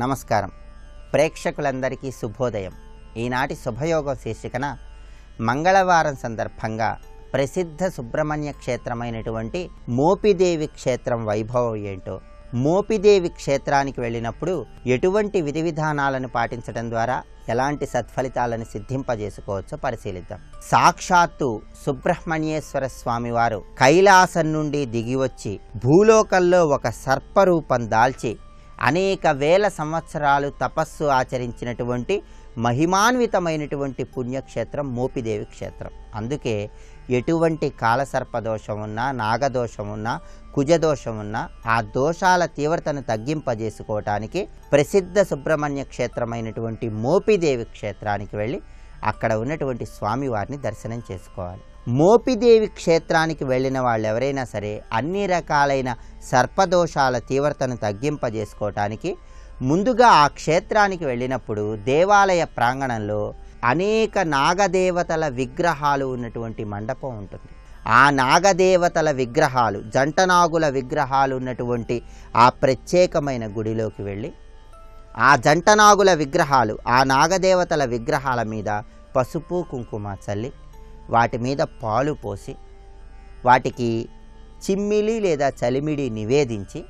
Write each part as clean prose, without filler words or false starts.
నమస్కారం. ప్రేక్షకులందరికీ శుభోదయం. ఈనాటి శుభయోగం శీర్షికన మంగళవారం సందర్భంగా ప్రసిద్ధ సుబ్రహ్మణ్య క్షేత్రమైనటువంటి మోపిదేవి క్షేత్రం వైభవం ఏంటో, మోపిదేవి క్షేత్రానికి వెళ్ళినప్పుడు ఎటువంటి విధి విధానాలను పాటించడం ద్వారా ఎలాంటి సత్ఫలితాలను సిద్ధింపజేసుకోవచ్చో పరిశీలిద్దాం. సాక్షాత్తు సుబ్రహ్మణ్యేశ్వర స్వామివారు కైలాసం నుండి దిగివచ్చి భూలోకంలో ఒక సర్పరూపం దాల్చి అనేక వేల సంవత్సరాలు తపస్సు ఆచరించినటువంటి మహిమాన్వితమైనటువంటి పుణ్యక్షేత్రం మోపిదేవి క్షేత్రం. అందుకే ఎటువంటి కాలసర్పదోషం ఉన్నా, నాగదోషం ఉన్నా, కుజదోషం ఉన్నా ఆ దోషాల తీవ్రతను తగ్గింపజేసుకోవటానికి ప్రసిద్ధ సుబ్రహ్మణ్య క్షేత్రమైనటువంటి మోపిదేవి క్షేత్రానికి వెళ్ళి అక్కడ ఉన్నటువంటి స్వామివారిని దర్శనం చేసుకోవాలి. మోపిదేవి క్షేత్రానికి వెళ్ళిన వాళ్ళు ఎవరైనా సరే అన్ని రకాలైన సర్పదోషాల తీవ్రతను తగ్గింపజేసుకోవటానికి ముందుగా ఆ క్షేత్రానికి వెళ్ళినప్పుడు దేవాలయ ప్రాంగణంలో అనేక నాగదేవతల విగ్రహాలు ఉన్నటువంటి మండపం ఉంటుంది. ఆ నాగదేవతల విగ్రహాలు, జంటనాగుల విగ్రహాలు ఉన్నటువంటి ఆ ప్రత్యేకమైన గుడిలోకి వెళ్ళి ఆ జంటనాగుల విగ్రహాలు, ఆ నాగదేవతల విగ్రహాల మీద పసుపు కుంకుమ చల్లి వాటి మీద పాలు పోసి వాటికి చిమ్మిలి లేదా చలిమిడి నివేదించి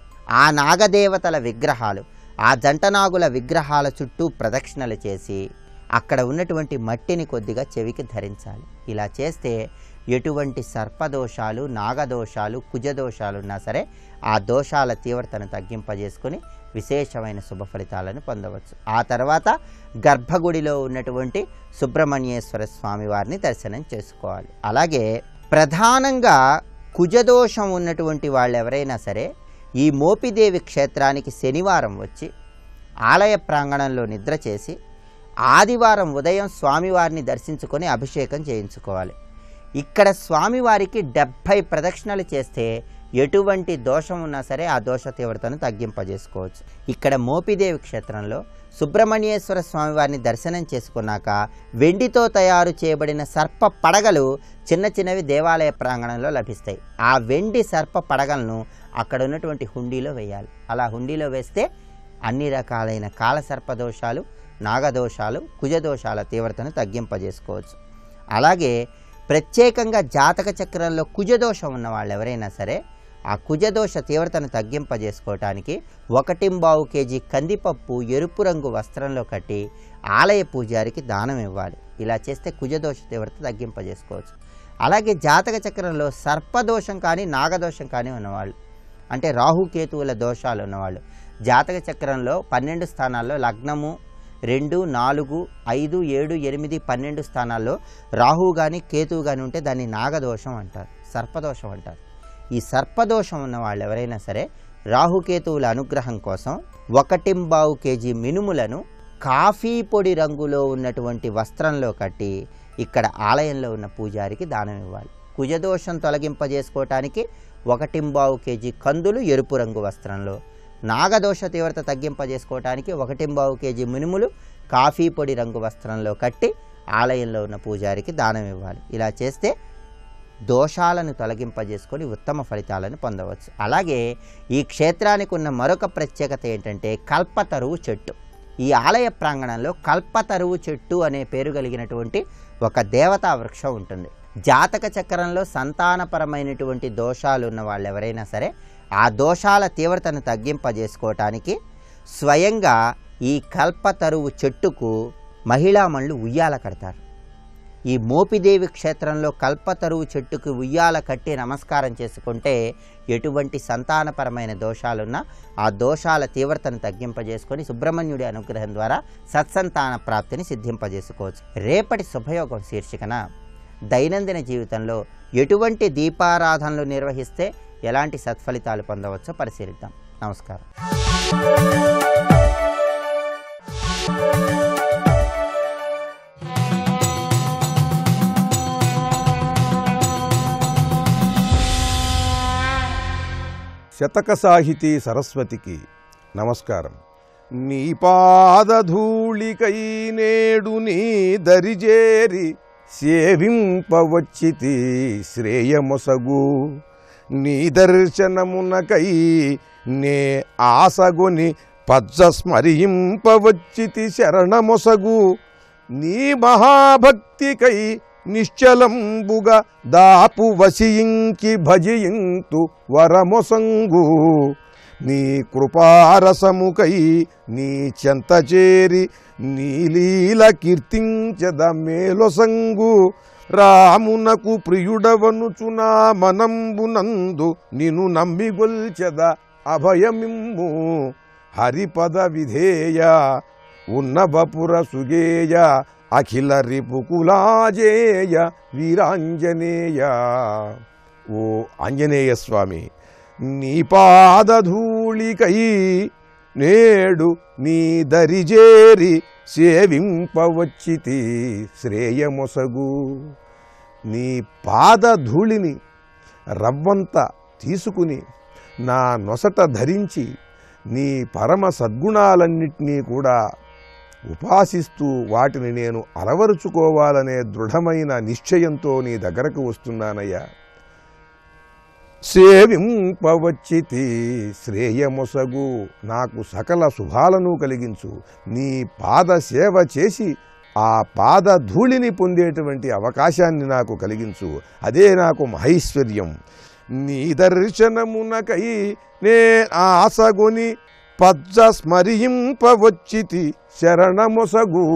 ఆ నాగదేవతల విగ్రహాలు, ఆ జంటనాగుల విగ్రహాల చుట్టూ ప్రదక్షిణలు చేసి అక్కడ ఉన్నటువంటి మట్టిని కొద్దిగా చెవికి ధరించాలి. ఇలా చేస్తే ఎటువంటి సర్పదోషాలు, నాగదోషాలు, కుజదోషాలు ఉన్నా సరే ఆ దోషాల తీవ్రతను తగ్గింపజేసుకొని విశేషమైన శుభ ఫలితాలను పొందవచ్చు. ఆ తర్వాత గర్భగుడిలో ఉన్నటువంటి సుబ్రహ్మణ్యేశ్వర స్వామి వారిని దర్శనం చేసుకోవాలి. అలాగే ప్రధానంగా కుజదోషం ఉన్నటువంటి వాళ్ళు ఎవరైనా సరే ఈ మోపిదేవి క్షేత్రానికి శనివారం వచ్చి ఆలయ ప్రాంగణంలో నిద్ర చేసి ఆదివారం ఉదయం స్వామివారిని దర్శించుకొని అభిషేకం చేయించుకోవాలి. ఇక్కడ స్వామివారికి 70 ప్రదక్షిణలు చేస్తే ఎటువంటి దోషం ఉన్నా సరే ఆ దోష తీవ్రతను తగ్గింపజేసుకోవచ్చు. ఇక్కడ మోపిదేవి క్షేత్రంలో సుబ్రహ్మణ్యేశ్వర స్వామివారిని దర్శనం చేసుకున్నాక వెండితో తయారు చేయబడిన సర్ప పడగలు చిన్న చిన్నవి దేవాలయ ప్రాంగణంలో లభిస్తాయి. ఆ వెండి సర్ప పడగలను అక్కడ ఉన్నటువంటి హుండీలో వేయాలి. అలా హుండీలో వేస్తే అన్ని రకాలైన కాలసర్పదోషాలు, నాగదోషాలు, కుజదోషాల తీవ్రతను తగ్గింపజేసుకోవచ్చు. అలాగే ప్రత్యేకంగా జాతక చక్రంలో కుజదోషం ఉన్న వాళ్ళు ఎవరైనా సరే ఆ కుజదోష తీవ్రతను తగ్గింపజేసుకోవటానికి 1.25 kg కందిపప్పు ఎరుపు రంగు వస్త్రంలో కట్టి ఆలయ పూజారికి దానం ఇవ్వాలి. ఇలా చేస్తే కుజదోష తీవ్రత తగ్గింపజేసుకోవచ్చు. అలాగే జాతక చక్రంలో సర్పదోషం కానీ, నాగదోషం కానీ ఉన్నవాళ్ళు, అంటే రాహుకేతువుల దోషాలు ఉన్నవాళ్ళు జాతక చక్రంలో 12 స్థానాల్లో లగ్నము 2, 4, 5, 7, 8, 12 స్థానాల్లో రాహువు కానీ కేతువు కానీ ఉంటే దాన్ని నాగదోషం అంటారు, సర్పదోషం అంటారు. ఈ సర్పదోషం ఉన్న వాళ్ళు ఎవరైనా సరే రాహుకేతువుల అనుగ్రహం కోసం 1.25 kg మినుములను కాఫీ పొడి రంగులో ఉన్నటువంటి వస్త్రంలో కట్టి ఇక్కడ ఆలయంలో ఉన్న పూజారికి దానం ఇవ్వాలి. కుజదోషం తొలగింపజేసుకోవటానికి 1.25 kg కందులు ఎరుపు రంగు వస్త్రంలో, నాగదోష తీవ్రత తగ్గింపజేసుకోవటానికి 1.25 kg మినుములు కాఫీ పొడి రంగు వస్త్రంలో కట్టి ఆలయంలో ఉన్న పూజారికి దానం ఇవ్వాలి. ఇలా చేస్తే దోషాలను తొలగింపజేసుకొని ఉత్తమ ఫలితాలను పొందవచ్చు. అలాగే ఈ క్షేత్రానికి ఉన్న మరొక ప్రత్యేకత ఏంటంటే కల్పతరువు చెట్టు. ఈ ఆలయ ప్రాంగణంలో కల్పతరువు చెట్టు అనే పేరు కలిగినటువంటి ఒక దేవతా వృక్షం ఉంటుంది. జాతక చక్రంలో సంతానపరమైనటువంటి దోషాలు ఉన్న వాళ్ళు ఎవరైనా సరే ఆ దోషాల తీవ్రతను తగ్గింపజేసుకోవటానికి స్వయంగా ఈ కల్పతరువు చెట్టుకు మహిళామణులు ఉయ్యాల కడతారు. ఈ మోపిదేవి క్షేత్రంలో కల్పతరువు చెట్టుకు ఉయ్యాల కట్టి నమస్కారం చేసుకుంటే ఎటువంటి సంతానపరమైన దోషాలున్నా ఆ దోషాల తీవ్రతను తగ్గింపజేసుకొని సుబ్రహ్మణ్యుడి అనుగ్రహం ద్వారా సత్సంతాన ప్రాప్తిని సిద్ధింపజేసుకోవచ్చు. రేపటి శుభయోగం శీర్షికన దైనందిన జీవితంలో ఎటువంటి దీపారాధనలు నిర్వహిస్తే ఎలాంటి సత్ఫలితాలు పొందవచ్చో పరిశీలిద్దాం. నమస్కారం. శతక సాహితీ సరస్వతికి నమస్కారం. నీ పాదధూళికై నేడు నీ దరిజేరి సేవింపవచ్చితి శ్రేయమొసగు. నీ దర్శనమునకై నే ఆసగొని పజ్జ స్మరింపవచ్చితి శరణమొసగు. నీ మహాభక్తికై నిశ్చలంబుగా దాపు వసియింకి భజియింతు వరమొసంగు. నీ కృపారసముకై నీ చెంత చేరి నీలీల కీర్తించద మేలొసంగు. రామునకు ప్రియుడవనుచునా మనంబునందు నిను నమ్మిగొల్చెద అభయమిమ్ము. హరిపద విధేయ ఉన్నవపుర సుగేయ అఖిల రిపుకులాజేయ వీరాంజనేయ. ఓ ఆంజనేయ స్వామి, నీ పాదధూళికై నేడు నీ దరిజేరి సేవింపవచ్చితి శ్రేయమొసగు. నీ పాదధూళిని రవ్వంత తీసుకుని నా నొసట ధరించి నీ పరమ సద్గుణాలన్నింటినీ కూడా ఉపాసిస్తూ వాటిని నేను అలవరుచుకోవాలనే దృఢమైన నిశ్చయంతో నీ దగ్గరకు వస్తున్నానయ్యా. సేవింపవచ్చితి శ్రేయమొసగు. నాకు సకల శుభాలను కలిగించు. నీ పాద సేవ చేసి ఆ పాద ధూళిని పొందేటువంటి అవకాశాన్ని నాకు కలిగించు. అదే నాకు మహైశ్వర్యం. నీ దర్శనమునకై నే ఆసగొని పజ్జ స్మరింపవచ్చితి శరణమొసగు.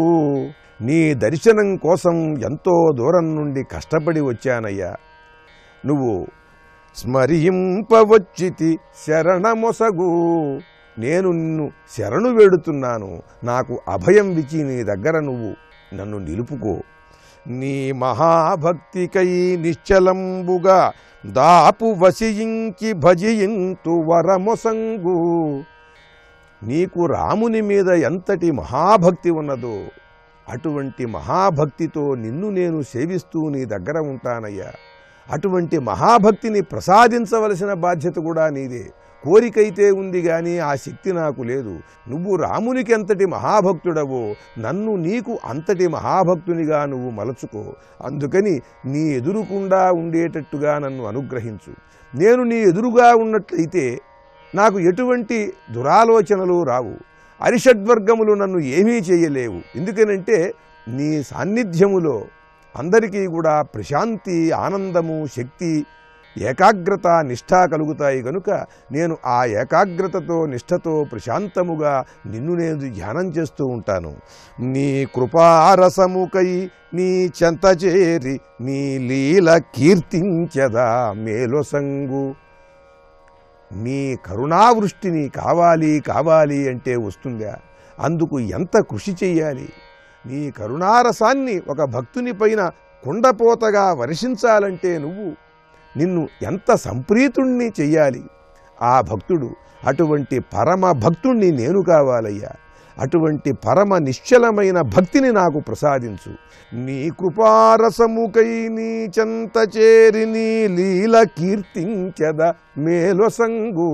నీ దర్శనం కోసం ఎంతో దూరం నుండి కష్టపడి వచ్చానయ్యా. నువ్వు స్మరింపవచ్చితి శరణమొసగు. నేను నిన్ను శరణు వేడుతున్నాను. నాకు అభయం ఇచ్చి నీ దగ్గర నువ్వు నన్ను నిలుపుకో. నీ మహాభక్తికై నిశ్చలంబుగా దాపు వసియించి భజియింతు వరమొసంగు. నీకు రాముని మీద ఎంతటి మహాభక్తి ఉన్నదో అటువంటి మహాభక్తితో నిన్ను నేను సేవిస్తూ నీ దగ్గర ఉంటానయ్యా. అటువంటి మహాభక్తిని ప్రసాదించవలసిన బాధ్యత కూడా నీదే. కోరికైతే ఉంది కానీ ఆ శక్తి నాకు లేదు. నువ్వు రామునికి ఎంతటి మహాభక్తుడవో నన్ను నీకు అంతటి మహాభక్తునిగా నువ్వు మలచుకో. అందుకని నీ ఎదురుకుండా ఉండేటట్టుగా నన్ను అనుగ్రహించు. నేను నీ ఎదురుగా ఉన్నట్లయితే నాకు ఎటువంటి దురాలోచనలు రావు. అరిషడ్వర్గములు నన్ను ఏమీ చేయలేవు. ఎందుకనంటే నీ సాన్నిధ్యములో అందరికీ కూడా ప్రశాంతి, ఆనందము, శక్తి, ఏకాగ్రత, నిష్ఠ కలుగుతాయి. కనుక నేను ఆ ఏకాగ్రతతో నిష్ఠతో ప్రశాంతముగా నిన్ను నేను ధ్యానం చేస్తూ ఉంటాను. నీ కృపారసముకై నీ చెంత చేరి నీ లీల కీర్తించదా మేలొసంగు. నీ కరుణావృష్టిని కావాలి అంటే వస్తుందా? అందుకు ఎంత కృషి చెయ్యాలి? నీ కరుణారసాన్ని ఒక భక్తుని పైన కుండపోతగా వర్షించాలంటే నిన్ను ఎంత సంప్రీతుణ్ణి చెయ్యాలి ఆ భక్తుడు. అటువంటి పరమ భక్తుణ్ణి నేను కావాలయ్యా. అటువంటి పరమ నిశ్చలమైన భక్తిని నాకు ప్రసాదించు. నీ కృపారసముకై నీ చెంత చేరి నీ లీల కీర్తించద మేలొసంగు.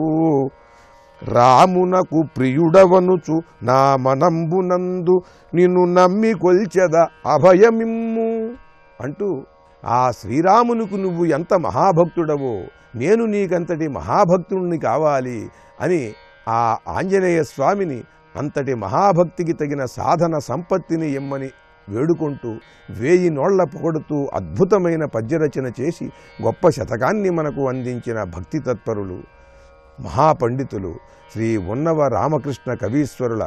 రామునకు ప్రియుడవనుచు నా మనంబునందు నిన్ను నమ్మి కొల్చెద అభయమిమ్ము అంటూ ఆ శ్రీరామునికి నువ్వు ఎంత మహాభక్తుడవో నేను నీకంతటి మహాభక్తుడిని కావాలి అని ఆ ఆంజనేయ స్వామిని అంతటి మహాభక్తికి తగిన సాధన సంపత్తిని ఇమ్మని వేడుకుంటూ 1000 నోళ్ల పొగడుతూ అద్భుతమైన పద్యరచన చేసి గొప్ప శతకాన్ని మనకు అందించిన భక్తి తత్పరులు మహాపండితులు శ్రీ ఉన్నవ రామకృష్ణ కవీశ్వరుల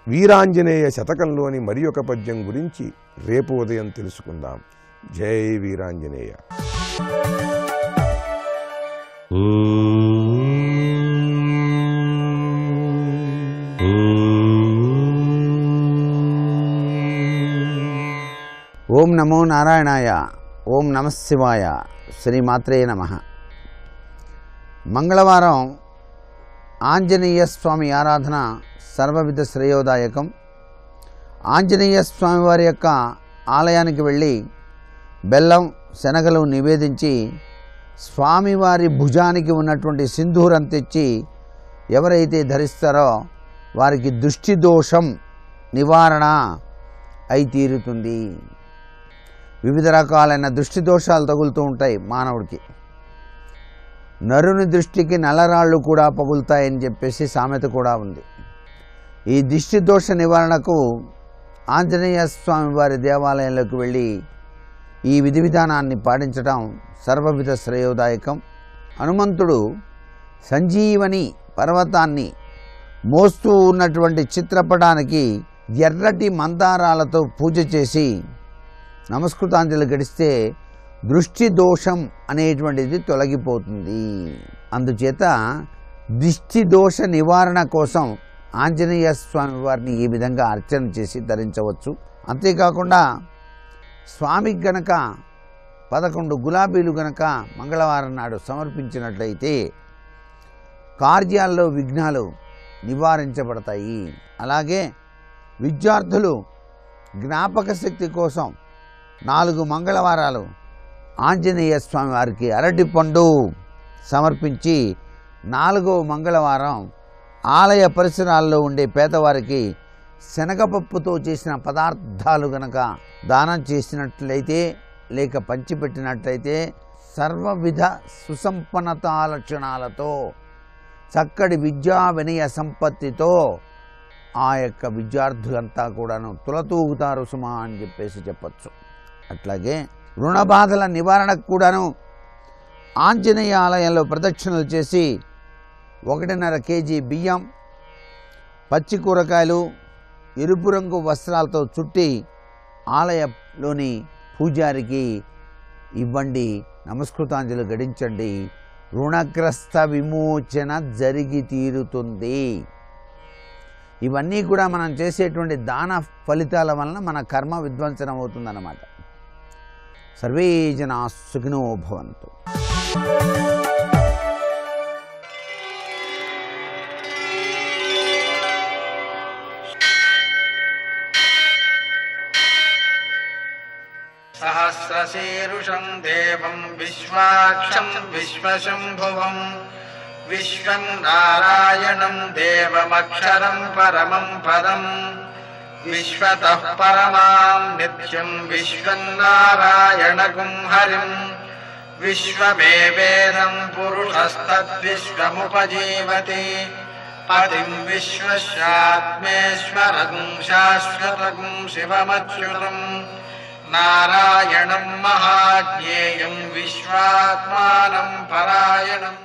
వీరాంజనేయ శతకంలోని మరి ఒక పద్యం గురించి రేపు ఉదయం తెలుసుకుందాం. జై వీరాంజనేయ. ఓం నమో నారాయణాయ. ఓం నమః శివాయ. శ్రీమాత్రే నమః. మంగళవారం ఆంజనేయ స్వామి ఆరాధన సర్వవిధ శ్రేయోదాయకం. ఆంజనేయ స్వామి వారి యొక్క ఆలయానికి వెళ్ళి బెల్లం శనగలు నివేదించి స్వామివారి భుజానికి ఉన్నటువంటి సింధూరం తెచ్చి ఎవరైతే ధరిస్తారో వారికి దృష్టి దోషం నివారణ అయి తీరుతుంది. వివిధ రకాలైన దృష్టి దోషాలు తగులుతూ ఉంటాయి మానవుడికి. నరుని దృష్టికి నల్లరాళ్ళు కూడా పగులుతాయని చెప్పేసి సామెత కూడా ఉంది. ఈ దిష్టి దోష నివారణకు ఆంజనేయ స్వామి వారి దేవాలయంలోకి వెళ్ళి ఈ విధి విధానాన్ని పాటించడం సర్వవిధ శ్రేయోదాయకం. హనుమంతుడు సంజీవని పర్వతాన్ని మోస్తూ ఉన్నటువంటి చిత్రపటానికి ఎర్రటి మందారాలతో పూజ చేసి నమస్కృతాంజలి గడిస్తే దృష్టి దోషం అనేటువంటిది తొలగిపోతుంది. అందుచేత దిష్టి దోష నివారణ కోసం ఆంజనేయ స్వామి వారిని ఈ విధంగా అర్చన చేసి ధరించవచ్చు. అంతేకాకుండా స్వామికి గనక 11 గులాబీలు గనక మంగళవారం నాడు సమర్పించినట్లయితే కార్యాల్లో విఘ్నాలు నివారించబడతాయి. అలాగే విద్యార్థులు జ్ఞాపక శక్తి కోసం 4 మంగళవారాలు ఆంజనేయ స్వామి వారికి అరటిపండు సమర్పించి 4వ మంగళవారం ఆలయ పరిసరాల్లో ఉండే పేదవారికి శనగపప్పుతో చేసిన పదార్థాలు గనక దానం చేసినట్లయితే లేక పంచిపెట్టినట్లయితే సర్వవిధ సుసంపన్నతా లక్షణాలతో చక్కటి విద్యా వినయ సంపత్తితో ఆ యొక్క విద్యార్థులంతా కూడాను తులతూగుతారు సుమా అని చెప్పేసి చెప్పచ్చు. అట్లాగే రుణ బాధల నివారణకు కూడాను ఆంజనేయ ఆలయంలో ప్రదక్షిణలు చేసి 1.5 కేజీ బియ్యం, పచ్చి కూరగాయలు, ఎరుపు రంగు వస్త్రాలతో చుట్టి ఆలయంలోని పూజారికి ఇవ్వండి, నమస్కృతాంజలి గడించండి. రుణగ్రస్త విమోచన జరిగి తీరుతుంది. ఇవన్నీ కూడా మనం చేసేటువంటి దాన ఫలితాల వలన మన కర్మ విధ్వంసనం అవుతుందన్నమాట. సర్వే జనా సుఖినో భవంతు. సహస్రశీరుషం దేవం విశ్వాక్షం విశ్వశంభువం విశ్వం నారాయణం దేవమక్షరం పరమం పదం విశ్వతః పరమాం నిత్యం విశ్వం నారాయణగుం హరిం విశ్వమేవేదం పురుషస్తద్విశ్వముపజీవతి పతిం విశ్వస్యాత్మేశ్వరగుం శాశ్వతగుం శివమచ్యుతం నారాయణం మహాజ్ఞేయం విశ్వాత్మానం పరాయణం.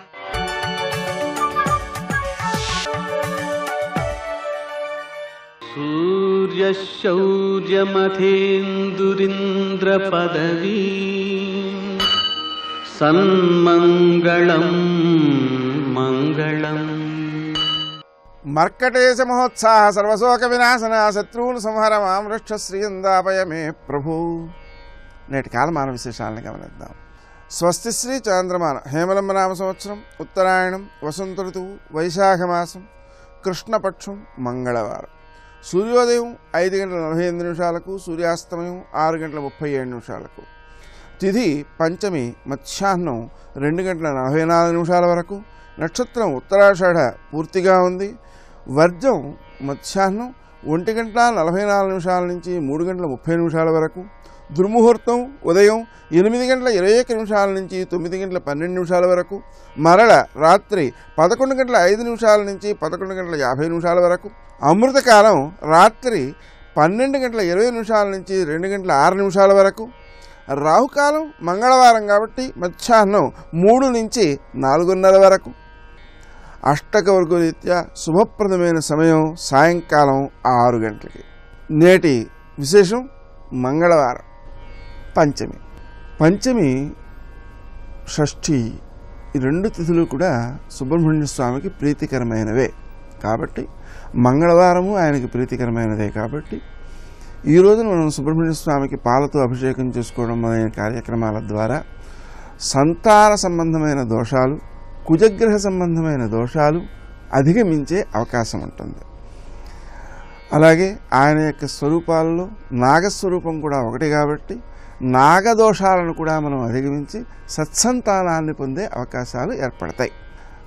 సూర్యశౌర్యమథేందురింద్రపదవీ సన్మంగళం మంగళం. మర్కటేశ మహోత్సాహ సర్వశోక వినాశన శత్రువులు సంహర మాం రక్ష శ్రీయందాపయ మే ప్రభు. నేటి కాలమాన విశేషాలను గమనిద్దాం. స్వస్తి శ్రీ చాంద్రమాన హేమలంబ నామ సంవత్సరం ఉత్తరాయణం వసంత ఋతువు వైశాఖమాసం కృష్ణపక్షం మంగళవారం. సూర్యోదయం 5:48 సూర్యాస్తమయం 6:37 తిథి పంచమి మధ్యాహ్నం 2:44 వరకు. నక్షత్రం ఉత్తరాషాఢ పూర్తిగా ఉంది. వర్జం మధ్యాహ్నం 1:44 నుంచి 3:30 వరకు. దుర్ముహూర్తం ఉదయం 8:21 నుంచి 9:12 వరకు. మరల రాత్రి 11:05 నుంచి 11:50 వరకు. అమృతకాలం రాత్రి 12:20 నుంచి 2:06 వరకు. రాహుకాలం మంగళవారం కాబట్టి మధ్యాహ్నం 3 నుంచి 4:30 వరకు. అష్టకవర్గ రీత్యా శుభప్రదమైన సమయం సాయంకాలం 6 గంటలకి. నేటి విశేషం మంగళవారం పంచమి షష్ఠి ఈ 2 తిథులు కూడా సుబ్రహ్మణ్య స్వామికి ప్రీతికరమైనవే కాబట్టి మంగళవారము ఆయనకి ప్రీతికరమైనదే కాబట్టి ఈ రోజున మనం సుబ్రహ్మణ్య స్వామికి పాలతో అభిషేకం చేసుకోవడం మొదలైన కార్యక్రమాల ద్వారా సంతాన సంబంధమైన దోషాలు, కుజగ్రహ సంబంధమైన దోషాలు అధిగమించే అవకాశం ఉంటుంది. అలాగే ఆయన యొక్క స్వరూపాలలో నాగస్వరూపం కూడా ఒకటి కాబట్టి నాగదోషాలను కూడా మనం అధిగమించి సత్సంతానాన్ని పొందే అవకాశాలు ఏర్పడతాయి.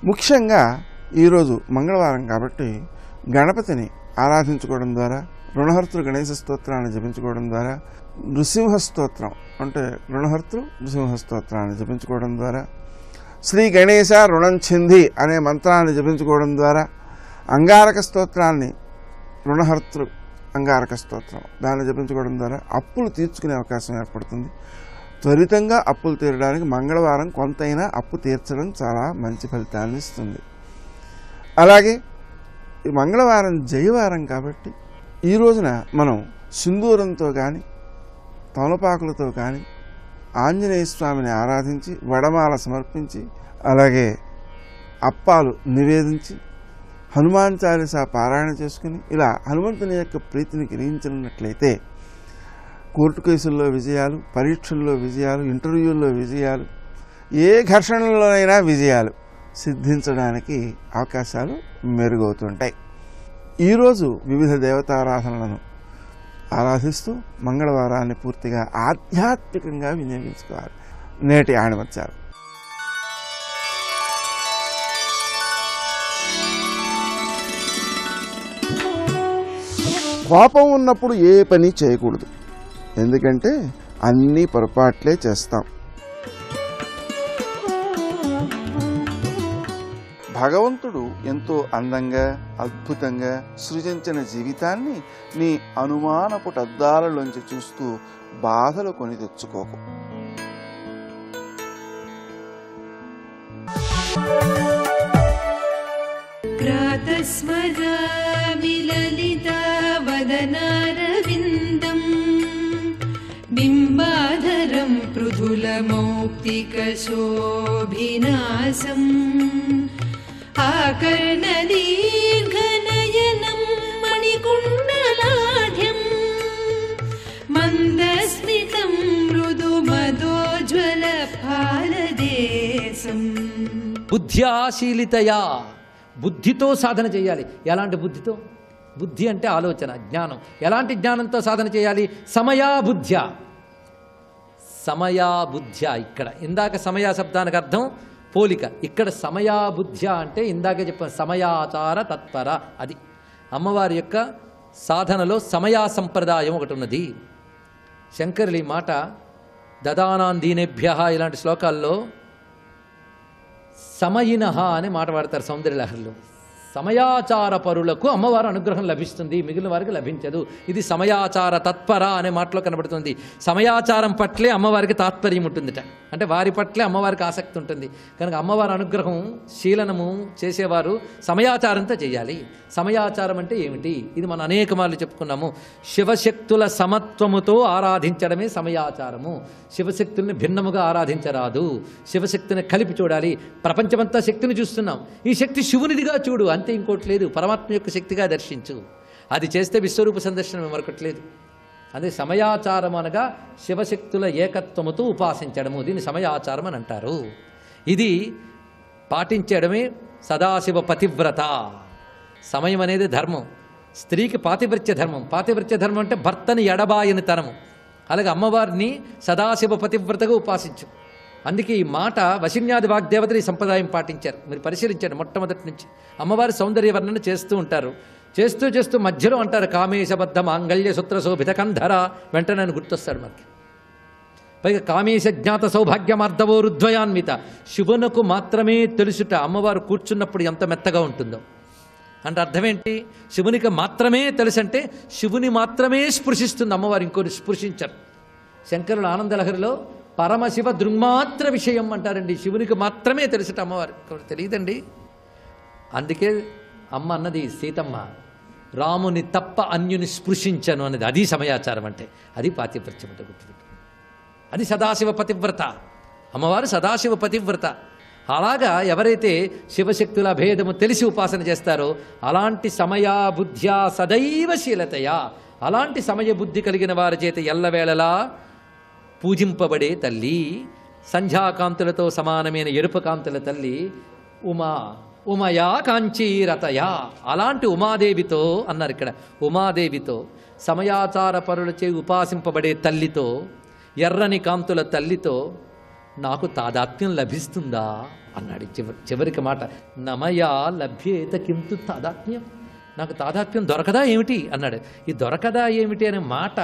ముఖ్యంగా ఈరోజు మంగళవారం కాబట్టి గణపతిని ఆరాధించుకోవడం ద్వారా, రుణహర్తృ గణేశ స్తోత్రాన్ని జపించుకోవడం ద్వారా, నృసింహ స్తోత్రం అంటే రుణహర్తృ నృసింహ స్తోత్రాన్ని జపించుకోవడం ద్వారా, శ్రీ గణేశ రుణం చింది అనే మంత్రాన్ని జపించుకోవడం ద్వారా, అంగారక స్తోత్రాన్ని రుణహర్తృ అంగారక స్తోత్రం దాన్ని జపించుకోవడం ద్వారా అప్పులు తీర్చుకునే అవకాశం ఏర్పడుతుంది. త్వరితంగా అప్పులు తీరడానికి మంగళవారం కొంతైనా అప్పు తీర్చడం చాలా మంచి ఫలితాన్ని ఇస్తుంది. అలాగే ఈ మంగళవారం జయవారం కాబట్టి ఈ రోజున మనం సింధూరంతో కానీ తమలపాకులతో కానీ ఆంజనేయ స్వామిని ఆరాధించి వడమాల సమర్పించి అలాగే అప్పాలు నివేదించి హనుమాన్ చాలీసా పారాయణ చేసుకుని ఇలా హనుమంతుని యొక్క ప్రీతిని గ్రహించినట్లయితే కోర్టు కేసుల్లో విజయాలు, పరీక్షల్లో విజయాలు, ఇంటర్వ్యూల్లో విజయాలు, ఏ ఘర్షణలోనైనా విజయాలు సిద్ధించడానికి అవకాశాలు మెరుగవుతుంటాయి. ఈరోజు వివిధ దేవతారాధనలను ఆరాధిస్తూ మంగళవారాన్ని పూర్తిగా ఆధ్యాత్మికంగా వినియోగించుకోవాలి. నేటి ఆణిమత్యాలు. కోపం ఉన్నప్పుడు ఏ పని చేయకూడదు, ఎందుకంటే అన్ని పొరపాట్లే చేస్తాం. భగవంతుడు ఎంతో అందంగా అద్భుతంగా సృజించిన జీవితాన్ని నీ అనుమానపు అద్దాలలోంచి చూస్తూ బాధలు కొని తెచ్చుకోకు. ప్రాతస్మరామి లలితావదనారవిందం బింబాధరం పృథులమౌక్తికశోభినాసం ఆకర్ణదీర్ఘనయనం మణికుండలాఢ్యం మందస్మితం మృదుమదోజ్వల ఫాలదేశం. బుద్ధ్యాశీలితయా, బుద్ధితో సాధన చేయాలి. ఎలాంటి బుద్ధితో? బుద్ధి అంటే ఆలోచన, జ్ఞానం. ఎలాంటి జ్ఞానంతో సాధన చేయాలి? సమయాబుద్ధ్య. సమయాబుద్ధ్య. ఇక్కడ ఇందాక సమయ శబ్దానికి అర్థం పోలిక, ఇక్కడ సమయాబుద్ధ్య అంటే ఇందాకే చెప్పిన సమయాచార తత్పర. అది అమ్మవారి యొక్క సాధనలో సమయా సంప్రదాయం ఒకటి ఉన్నది. శంకరులు ఈ మాట దదానాం దీనేభ్య ఇలాంటి శ్లోకాల్లో సమయినః అనే మాట వాడతారు సౌందర్యలహరిలో. సమయాచార పరులకు అమ్మవారి అనుగ్రహం లభిస్తుంది, మిగిలిన వారికి లభించదు. ఇది సమయాచార తత్పర అనే మాటలో కనబడుతుంది. సమయాచారం పట్లే అమ్మవారికి తాత్పర్యం ఉంటుందిట, అంటే వారి పట్లే అమ్మవారికి ఆసక్తి ఉంటుంది. కనుక అమ్మవారి అనుగ్రహం శీలనము చేసేవారు సమయాచారంతో చేయాలి. సమయాచారం అంటే ఏమిటి? ఇది మనం అనేక మార్లు చెప్పుకున్నాము. శివశక్తుల సమత్వముతో ఆరాధించడమే సమయాచారము. శివశక్తుల్ని భిన్నముగా ఆరాధించరాదు, శివశక్తిని కలిపి చూడాలి. ప్రపంచమంతా శక్తిని చూస్తున్నాం, ఈ శక్తి శివునిదిగా చూడు, అంతే, ఇంకోటి లేదు. పరమాత్మ యొక్క శక్తిగా దర్శించు. అది చేస్తే విశ్వరూప సందర్శనం మరొకట్లేదు. అదే సమయాచారం అనగా శివశక్తుల ఏకత్వముతో ఉపాసించడము, దీన్ని సమయాచారం అని అంటారు. ఇది పాటించడమే సదాశివ పతివ్రత. సమయం అనేది ధర్మం, స్త్రీకి పాతివ్రత్య ధర్మం. పాతివ్రత్య ధర్మం అంటే భర్తని ఎడబాయని తరము. అలాగే అమ్మవారిని సదాశివ పతివ్రతగా ఉపాసించు. అందుకే ఈ మాట వశిన్యాది వాగ్దేవతలు ఈ సంప్రదాయం పాటించారు. మీరు పరిశీలించండి, మొట్టమొదటి నుంచి అమ్మవారి సౌందర్య వర్ణన చేస్తూ ఉంటారు. చేస్తూ చేస్తూ మధ్యలో అంటారు కామేశబద్ధ మాంగళ్య సూత్ర శోభిత కంధర. వెంటనే ఆయన గుర్తొస్తాడు మనకి. పైగా కామేశ జ్ఞాత సౌభాగ్యమార్ధవో రుద్వయాన్విత. శివునకు మాత్రమే తెలుసుట అమ్మవారు కూర్చున్నప్పుడు ఎంత మెత్తగా ఉంటుందో. అంటే అర్థం ఏంటి? శివునికి మాత్రమే తెలుసు అంటే శివుని మాత్రమే స్పృశిస్తుంది అమ్మవారు, ఇంకోటి స్పృశించరు. శంకరుల ఆనందలహరిలో పరమశివ దృంమాత్ర విషయం అంటారండి. శివునికి మాత్రమే తెలుసుట అమ్మవారు, తెలియదండి. అందుకే అమ్మ అన్నది సీతమ్మ, రాముని తప్ప అన్యుని స్పృశించను అనేది. అది సమయాచారం అంటే, అది పాతివ్రత్యం అంటే గుర్తుపెట్టు. అది సదాశివ పతివ్రత. అమ్మవారు సదాశివ పతివ్రత. అలాగా ఎవరైతే శివశక్తుల భేదము తెలిసి ఉపాసన చేస్తారో అలాంటి సమయా బుద్ధ్యా సదైవ శీలతయా, అలాంటి సమయ బుద్ధి కలిగిన వారి చేత ఎల్లవేళలా పూజింపబడే తల్లి, సంధ్యాకాంతులతో సమానమైన ఎరుపు కాంతుల తల్లి ఉమా, ఉమయా కాంచీరతయా. అలాంటి ఉమాదేవితో అన్నారు ఇక్కడ. ఉమాదేవితో, సమయాచార పరులచే ఉపాసింపబడే తల్లితో, ఎర్రని కాంతుల తల్లితో నాకు తాదాత్మ్యం లభిస్తుందా అన్నాడు చివరికి మాట. నమయా లభ్యేత కింతు తాదాత్మ్యం. నాకు తాదాత్మ్యం దొరకదా ఏమిటి అన్నాడు. ఈ దొరకదా ఏమిటి అనే మాట,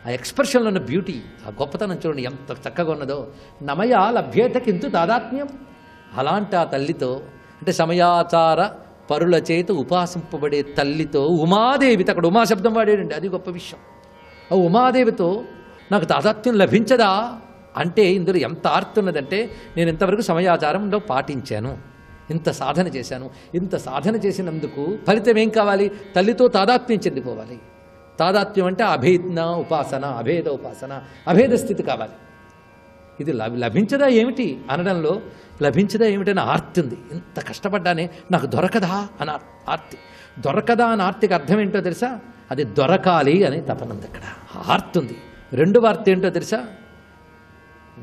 ఆ ఎక్స్ప్రెషన్లో ఉన్న బ్యూటీ, ఆ గొప్పతనం చూడండి ఎంత చక్కగా ఉన్నదో. నమయా లభ్యేత కింతు తాదాత్మ్యం. అలాంటి ఆ తల్లితో, అంటే సమయాచార పరుల చేత ఉపాసింపబడే తల్లితో, ఉమాదేవితో, అక్కడ ఉమా శబ్దం వాడేడండి, అది గొప్ప విషయం. ఆ ఉమాదేవితో నాకు తాదాత్మ్యం లభించదా అంటే ఇందులో ఎంత ఆర్తి ఉన్నదంటే, నేను ఇంతవరకు సమయాచారంలో పాటించాను, ఇంత సాధన చేశాను. ఇంత సాధన చేసినందుకు ఫలితం ఏం కావాలి? తల్లితో తాదాత్మ్యం చెందిపోవాలి. తాదాత్మ్యం అంటే అభేద ఉపాసన, అభేద ఉపాసన, అభేద స్థితి కావాలి. ఇది లభించదా ఏమిటి అనడంలో లభించదా ఏమిటని ఆర్తి ఉంది. ఇంత కష్టపడ్డానే నాకు దొరకదా అని ఆర్తి. దొరకదా అని ఆర్తికి అర్థం ఏంటో తెలుసా? అది దొరకాలి అని తపనంది. అక్కడ ఆర్తి ఉంది. రెండవ ఆర్తి ఏంటో తెలుసా?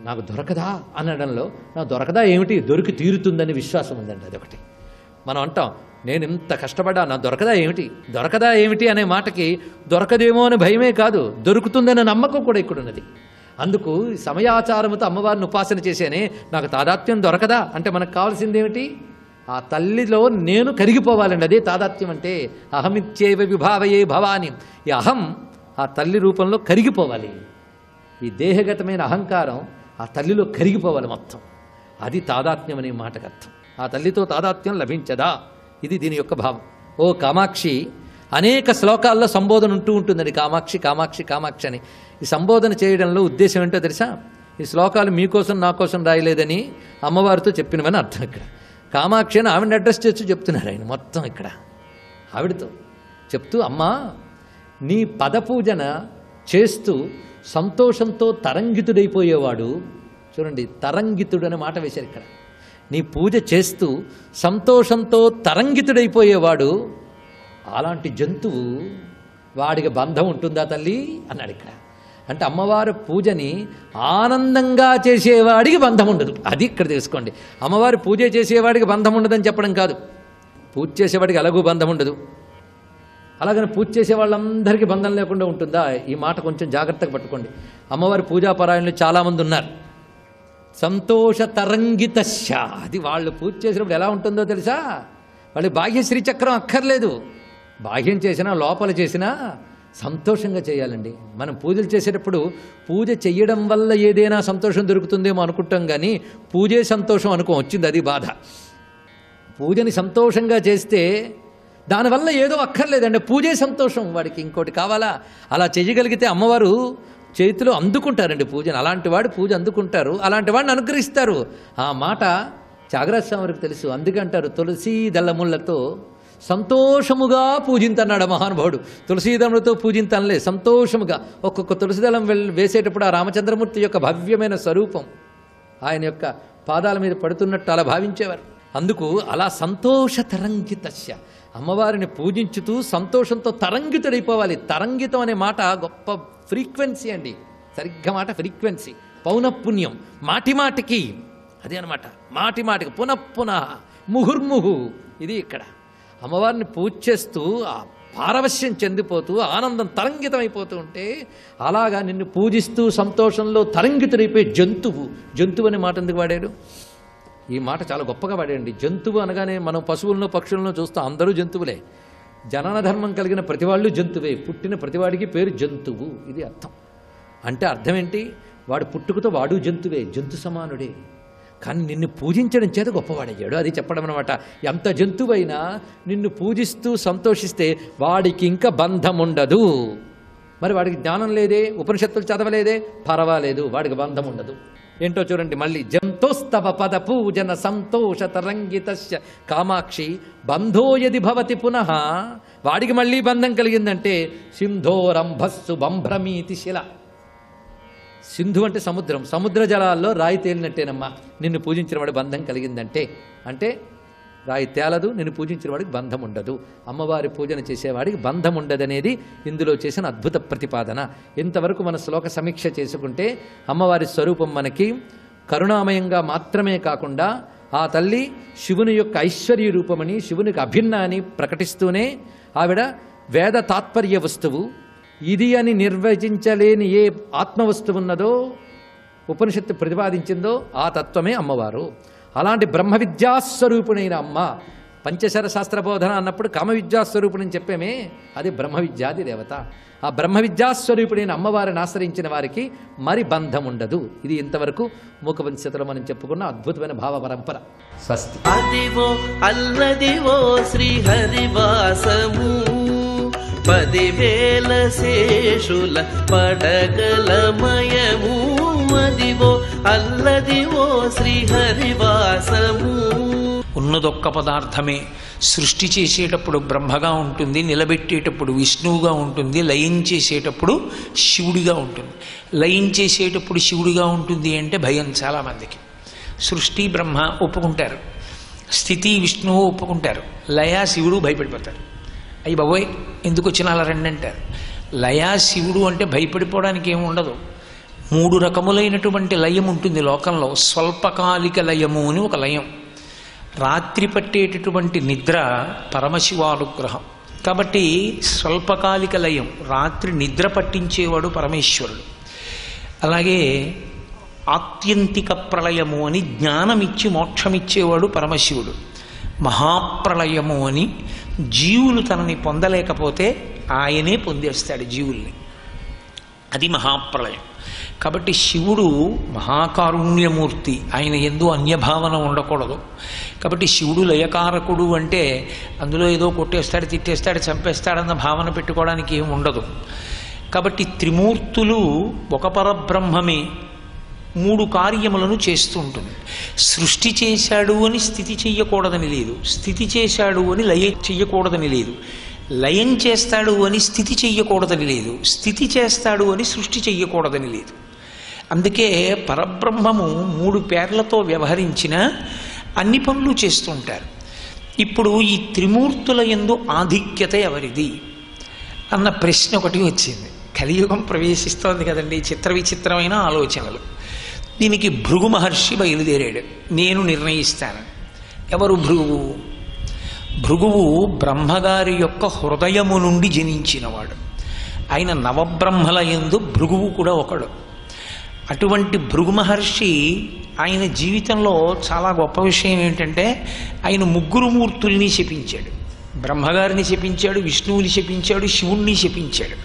నాకు దొరకదా అనడంలో నాకు దొరకదా ఏమిటి, దొరికి తీరుతుందని విశ్వాసం ఉందండి. అదొకటి. మనం అంటాం నేను ఇంత కష్టపడ్డా నా దొరకదా ఏమిటి, దొరకదా ఏమిటి అనే మాటకి దొరకదేమో అని భయమే కాదు, దొరుకుతుందనే నమ్మకం కూడా ఇక్కడ ఉన్నది. అందుకు సమయాచారముతో అమ్మవారిని ఉపాసన చేసేనే నాకు తాదాత్మ్యం దొరకదా అంటే మనకు కావాల్సింది ఏమిటి? ఆ తల్లిలో నేను కరిగిపోవాలండి. అదే తాదాత్మ్యం అంటే. అహమిత్యేవ విభావయే భవాని. ఈ అహం ఆ తల్లి రూపంలో కరిగిపోవాలి. ఈ దేహగతమైన అహంకారం ఆ తల్లిలో కరిగిపోవాలి మొత్తం. అది తాదాత్మ్యం అనే మాటకు అర్థం. ఆ తల్లితో తాదాత్మ్యం లభించదా, ఇది దీని యొక్క భావం. ఓ కామాక్షి, అనేక శ్లోకాల్లో సంబోధన ఉంటూ ఉంటుందండి, కామాక్షి కామాక్షి కామాక్షి అని. ఈ సంబోధన చేయడంలో ఉద్దేశం ఏంటో తెలుసా? ఈ శ్లోకాలు మీకోసం నా కోసం రాయలేదని అమ్మవారితో చెప్పినవని అర్థం. ఇక్కడ కామాక్షి అని ఆవిడని అడ్రస్ చేస్తూ చెప్తున్నారు ఆయన మొత్తం. ఇక్కడ ఆవిడతో చెప్తూ, అమ్మా నీ పదపూజన చేస్తూ సంతోషంతో తరంగితుడైపోయేవాడు, చూడండి తరంగితుడు అనే మాట వేశారు ఇక్కడ. నీ పూజ చేస్తూ సంతోషంతో తరంగితుడైపోయేవాడు, అలాంటి జంతువు వాడికి బంధం ఉంటుందా తల్లి అన్నాడు ఇక్కడ. అంటే అమ్మవారి పూజని ఆనందంగా చేసేవాడికి బంధం ఉండదు, అది ఇక్కడ తెలుసుకోండి. అమ్మవారి పూజ చేసేవాడికి బంధం ఉండదని చెప్పడం కాదు. పూజ చేసేవాడికి ఎలాగూ బంధం ఉండదు, అలాగని పూజ చేసే వాళ్ళందరికీ బంధం లేకుండా ఉంటుందా? ఈ మాట కొంచెం జాగ్రత్తగా పట్టుకోండి. అమ్మవారి పూజాపరాయణులు చాలామంది ఉన్నారు. సంతోష తరంగితశ, అది వాళ్ళు పూజ చేసినప్పుడు ఎలా ఉంటుందో తెలుసా? వాళ్ళకి బాహ్య శ్రీచక్రం అక్కర్లేదు. బాహ్యం చేసినా లోపల చేసినా సంతోషంగా చేయాలండి. మనం పూజలు చేసేటప్పుడు పూజ చెయ్యడం వల్ల ఏదైనా సంతోషం దొరుకుతుందేమో అనుకుంటాం, కానీ పూజే సంతోషం అనుకో, వచ్చింది అది బాధ. పూజని సంతోషంగా చేస్తే దానివల్ల ఏదో అక్కర్లేదండి, పూజే సంతోషం. వాడికి ఇంకోటి కావాలా? అలా చేయగలిగితే అమ్మవారు చేతిలో అందుకుంటారండి పూజను. అలాంటి వాడు పూజ అందుకుంటారు, అలాంటి వాడిని అనుగ్రహిస్తారు. ఆ మాట త్యాగరాజ స్వామికి తెలుసు. అందుకంటారు తులసీ దళములతో సంతోషముగా పూజింతన్నాడు మహానుభావుడు. తులసీదళములతో పూజింతనలే, సంతోషముగా. ఒక్కొక్క తులసిదళం వేసేటప్పుడు ఆ రామచంద్రమూర్తి యొక్క భవ్యమైన స్వరూపం ఆయన యొక్క పాదాల మీద పడుతున్నట్టు అలా భావించేవారు. అందుకు అలా సంతోష తరంగితస్య, అమ్మవారిని పూజించుతూ సంతోషంతో తరంగితుడైపోవాలి. తరంగితం అనే మాట గొప్ప ఫ్రీక్వెన్సీ అండి. సరిగ్గా మాట ఫ్రీక్వెన్సీ, పౌనఃపుణ్యం, మాటిమాటికి అదే అనమాట. మాటిమాటికి పునఃపునః ముహుర్ముహు, ఇది ఇక్కడ. అమ్మవారిని పూజ చేస్తూ ఆ పారవశ్యం చెందిపోతూ ఆనందం తరంగితమైపోతూ ఉంటే, అలాగా నిన్ను పూజిస్తూ సంతోషంలో తరంగితుడైపోయే జంతువు. జంతువు అనే మాట ఎందుకు వాడాడు? ఈ మాట చాలా గొప్పగా వాడండి. జంతువు అనగానే మనం పశువులను పక్షులను చూస్తాం, అందరూ జంతువులే. జనన ధర్మం కలిగిన ప్రతివాళ్ళు జంతువే, పుట్టిన ప్రతివాడికి పేరు జంతువు, ఇది అర్థం. అంటే అర్థం ఏంటి? వాడు పుట్టుకతో వాడు జంతువే, జంతు సమానుడే. కానీ నిన్ను పూజించడం చేత గొప్పవాడయ్యాడు, అది చెప్పడం అనమాట. ఎంత జంతువైనా నిన్ను పూజిస్తూ సంతోషిస్తే వాడికి ఇంకా బంధం ఉండదు. మరి వాడికి జ్ఞానం లేదే, ఉపనిషత్తులు చదవలేదే, పర్వాలేదు, వాడికి బంధం ఉండదు. ఏంటో చూడండి మళ్ళీ. జంతోస్తవ పద పూజన సంతోష తరంగితస్య కామాక్షి బంధో యది భవతి పునః, వాడికి మళ్ళీ బంధం కలిగిందంటే సింధోరంభస్సు బంభ్రమీతి శిల. సింధు అంటే సముద్రం, సముద్ర జలాల్లో రాయి తేలినట్టేనమ్మా నిన్ను పూజించిన వాడి బంధం కలిగిందంటే. అంటే రాయి తేలదు, నిన్ను పూజించిన వాడికి బంధం ఉండదు. అమ్మవారి పూజన చేసేవాడికి బంధం ఉండదనేది ఇందులో చేసిన అద్భుత ప్రతిపాదన. ఇంతవరకు మన శ్లోక సమీక్ష చేసుకుంటే అమ్మవారి స్వరూపం మనకి కరుణామయంగా మాత్రమే కాకుండా ఆ తల్లి శివుని యొక్క ఐశ్వర్య రూపమని, శివునికి అభిన్న అని ప్రకటిస్తూనే ఆవిడ వేద తాత్పర్య వస్తువు, ఇది అని నిర్వచించలేని ఏ ఆత్మవస్తువు ఉన్నదో ఉపనిషత్తు ప్రతిపాదించిందో ఆ తత్వమే అమ్మవారు. అలాంటి బ్రహ్మ విద్యాస్వరూపుణైన అమ్మ పంచశర శాస్త్ర బోధన అన్నప్పుడు కామ విద్యాస్వరూపుడు అని చెప్పామే, అది బ్రహ్మ విద్యాది దేవత. ఆ బ్రహ్మ విద్యాస్వరూపుడైన అమ్మవారిని ఆశ్రయించిన వారికి మరి బంధం ఉండదు. ఇది ఇంతవరకు మూకవంశతలో మనం చెప్పుకున్న అద్భుతమైన భావ పరంపర. స్వస్తి. అదివో అల్లదివో శ్రీహరివాసము, 10,000 శేషుల పడగలమయము. అదివో అల్లదివో శ్రీహరివాసము. ఉన్నదొక్క పదార్థమే. సృష్టి చేసేటప్పుడు బ్రహ్మగా ఉంటుంది, నిలబెట్టేటప్పుడు విష్ణువుగా ఉంటుంది, లయం చేసేటప్పుడు శివుడిగా ఉంటుంది. లయం చేసేటప్పుడు శివుడిగా ఉంటుంది అంటే భయం చాలామందికి. సృష్టి బ్రహ్మ ఒప్పుకుంటారు, స్థితి విష్ణువు ఒప్పుకుంటారు, లయ శివుడు భయపడిపోతారు. అయ్యి బాబోయ్ ఎందుకు వచ్చిన అలా రండి అంటారు. లయ శివుడు అంటే భయపడిపోవడానికి ఏమి ఉండదు. 3 రకములైనటువంటి లయం ఉంటుంది లోకంలో. స్వల్పకాలిక లయము అని ఒక లయం. రాత్రి పట్టేటటువంటి నిద్ర పరమశివానుగ్రహం కాబట్టి స్వల్పకాలిక లయం. రాత్రి నిద్ర పట్టించేవాడు పరమేశ్వరుడు. అలాగే ఆత్యంతిక ప్రళయము అని జ్ఞానమిచ్చి మోక్షమిచ్చేవాడు పరమశివుడు. మహాప్రళయము అని జీవులు తనని పొందలేకపోతే ఆయనే పొందేస్తాడు జీవుల్ని, అది మహాప్రళయం. కాబట్టి శివుడు మహాకారుణ్యమూర్తి, ఆయన యందు అన్యభావన ఉండకూడదు. కాబట్టి శివుడు లయకారకుడు అంటే అందులో ఏదో కొట్టేస్తాడు, తిట్టేస్తాడు, చంపేస్తాడన్న భావన పెట్టుకోవడానికి ఏమి ఉండదు. కాబట్టి త్రిమూర్తులు ఒక పరబ్రహ్మమే 3 కార్యములను చేస్తూ ఉంటుంది. సృష్టి చేశాడు అని స్థితి చెయ్యకూడదని లేదు, స్థితి చేశాడు అని లయ చెయ్యకూడదని లేదు, లయం చేస్తాడు అని స్థితి చెయ్యకూడదని లేదు, స్థితి చేస్తాడు అని సృష్టి చెయ్యకూడదని లేదు. అందుకే పరబ్రహ్మము 3 పేర్లతో వ్యవహరించిన అన్ని పనులు చేస్తూ ఉంటారు. ఇప్పుడు ఈ త్రిమూర్తుల యందు ఆధిక్యత ఎవరిది అన్న ప్రశ్న ఒకటి వచ్చింది. కలియుగం ప్రవేశిస్తోంది కదండి, చిత్ర విచిత్రమైన ఆలోచనలు. దీనికి భృగు మహర్షి బయలుదేరాడు, నేను నిర్ణయిస్తాను. ఎవరు భృగువు? భృగువు బ్రహ్మగారి యొక్క హృదయము నుండి జనించినవాడు. ఆయన నవబ్రహ్మల యందు భృగువు కూడా ఒకడు. అటువంటి భృగు మహర్షి ఆయన జీవితంలో చాలా గొప్ప విషయం ఏంటంటే ఆయన 3 మూర్తుల్ని శపించాడు. బ్రహ్మగారిని శపించాడు, విష్ణువుని శపించాడు, శివుణ్ణి శపించాడు.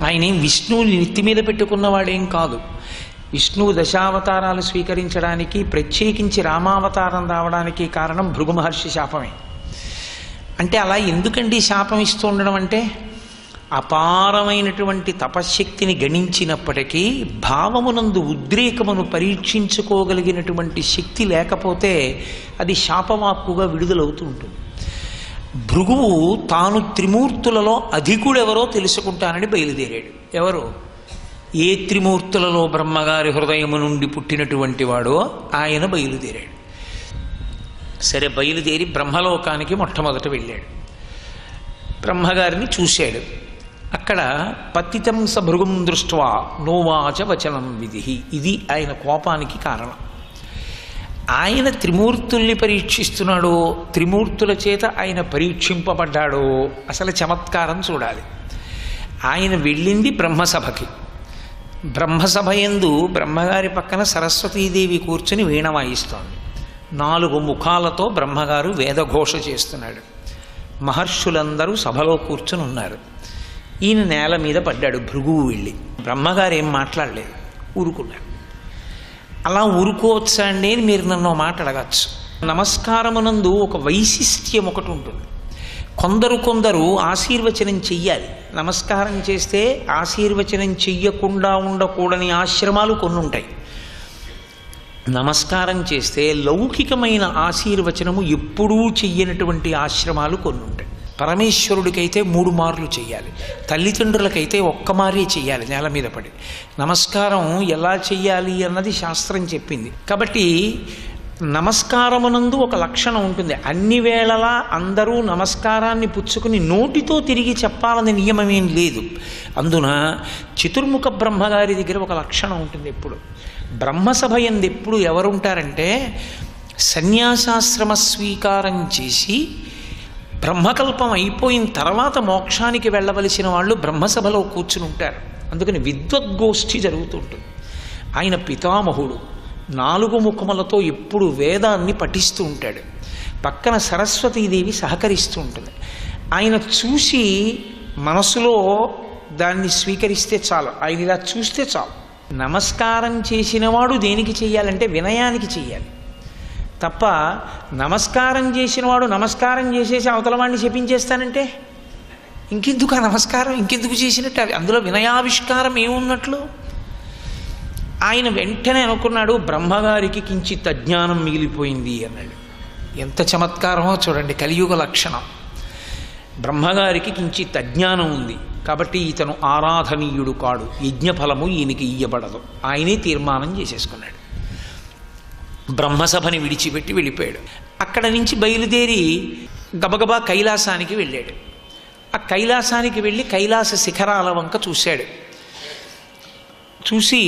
ఆయన విష్ణువుని నెత్తి మీద పెట్టుకున్నవాడేం కాదు. విష్ణువు దశావతారాలు స్వీకరించడానికి, ప్రత్యేకించి రామావతారం రావడానికి కారణం భృగు మహర్షి శాపమే. అంటే అలా ఎందుకండి శాపం ఇస్తూ ఉండడం అంటే, అపారమైనటువంటి తపశ్శక్తిని గణించినప్పటికీ భావమునందు ఉద్రేకమును పరీక్షించుకోగలిగినటువంటి శక్తి లేకపోతే అది శాపవాక్కుగా విడుదలవుతూ ఉంటుంది. భృగువు తాను త్రిమూర్తులలో అధికుడెవరో తెలుసుకుంటానని బయలుదేరాడు. ఎవరు? ఏ త్రిమూర్తులలో బ్రహ్మగారి హృదయము నుండి పుట్టినటువంటి వాడో ఆయన బయలుదేరాడు. సరే, బయలుదేరి బ్రహ్మలోకానికి మొట్టమొదట వెళ్ళాడు. బ్రహ్మగారిని చూశాడు. అక్కడ పతితం స భృగుం దృష్ట్వా నోవాచ వచనం విధి. ఇది ఆయన కోపానికి కారణం. ఆయన త్రిమూర్తుల్ని పరీక్షిస్తున్నాడో, త్రిమూర్తుల చేత ఆయన పరీక్షింపబడ్డాడో అసలు చమత్కారం చూడాలి. ఆయన వెళ్ళింది బ్రహ్మసభకి. బ్రహ్మసభ యందు బ్రహ్మగారి పక్కన సరస్వతీదేవి కూర్చుని వీణ వాయిస్తోంది. 4 ముఖాలతో బ్రహ్మగారు వేదఘోష చేస్తున్నాడు. మహర్షులందరూ సభలో కూర్చుని ఉన్నారు. ఈయన నేల మీద పడ్డాడు. భృగువు వెళ్ళి బ్రహ్మగారు ఏం మాట్లాడలేదు, ఊరుకున్నాడు. అలా ఊరుకోవచ్చా అండి అని మీరు నన్ను మాట అడగచ్చు. నమస్కారమునందు ఒక వైశిష్ట్యం ఒకటి ఉంటుంది. కొందరు ఆశీర్వచనం చెయ్యాలి. నమస్కారం చేస్తే ఆశీర్వచనం చెయ్యకుండా ఉండకూడని ఆశ్రమాలు కొన్ని ఉంటాయి. నమస్కారం చేస్తే లౌకికమైన ఆశీర్వచనము ఎప్పుడూ చెయ్యనటువంటి ఆశ్రమాలు కొన్ని ఉంటాయి. పరమేశ్వరుడికైతే 3 మార్లు చెయ్యాలి, తల్లిదండ్రులకైతే 1 మారే చెయ్యాలి నేల మీద పడి. నమస్కారం ఎలా చెయ్యాలి అన్నది శాస్త్రం చెప్పింది. కాబట్టి నమస్కారమునందు ఒక లక్షణం ఉంటుంది. అన్ని వేళలా అందరూ నమస్కారాన్ని పుచ్చుకుని నోటితో తిరిగి చెప్పాలని నియమమేం లేదు. అందున చతుర్ముఖ బ్రహ్మగారి దగ్గర ఒక లక్షణం ఉంటుంది. ఎప్పుడు బ్రహ్మసభ యందు ఎప్పుడు ఎవరుంటారంటే సన్యాసాశ్రమ స్వీకారం చేసి బ్రహ్మకల్పం అయిపోయిన తర్వాత మోక్షానికి వెళ్ళవలసిన వాళ్ళు బ్రహ్మసభలో కూర్చుని ఉంటారు. అందుకని విద్వద్గోష్ఠి జరుగుతుంటుంది. ఆయన పితామహుడు 4 ముఖములతో ఎప్పుడు వేదాన్ని పఠిస్తూ ఉంటాడు. పక్కన సరస్వతీదేవి సహకరిస్తూ ఉంటుంది. ఆయన చూసి మనసులో దాన్ని స్వీకరిస్తే చాలు, ఆయన ఇలా చూస్తే చాలు. నమస్కారం చేసినవాడు దేనికి చెయ్యాలంటే వినయానికి చెయ్యాలి తప్ప, నమస్కారం చేసినవాడు నమస్కారం చేసేసి అవతల వాడిని చెప్పించేస్తానంటే ఇంకెందుకు ఆ నమస్కారం, ఇంకెందుకు చేసినట్టు? అందులో వినయావిష్కారం ఏమున్నట్లు? ఆయన వెంటనే అనుకున్నాడు, బ్రహ్మగారికి కించిత్ అజ్ఞానం మిగిలిపోయింది అన్నాడు. ఎంత చమత్కారమో చూడండి, కలియుగ లక్షణం. బ్రహ్మగారికి కించిత్ అజ్ఞానం ఉంది కాబట్టి ఇతను ఆరాధనీయుడు కాడు, యజ్ఞఫలము ఈయనకి ఇయ్యబడదు. ఆయనే తీర్మానం చేసేసుకున్నాడు. బ్రహ్మసభని విడిచిపెట్టి వెళ్ళిపోయాడు. అక్కడ నుంచి బయలుదేరి గబగబా కైలాసానికి వెళ్ళాడు. ఆ కైలాసానికి వెళ్ళి కైలాస శిఖరాల వంక చూశాడు. చూసి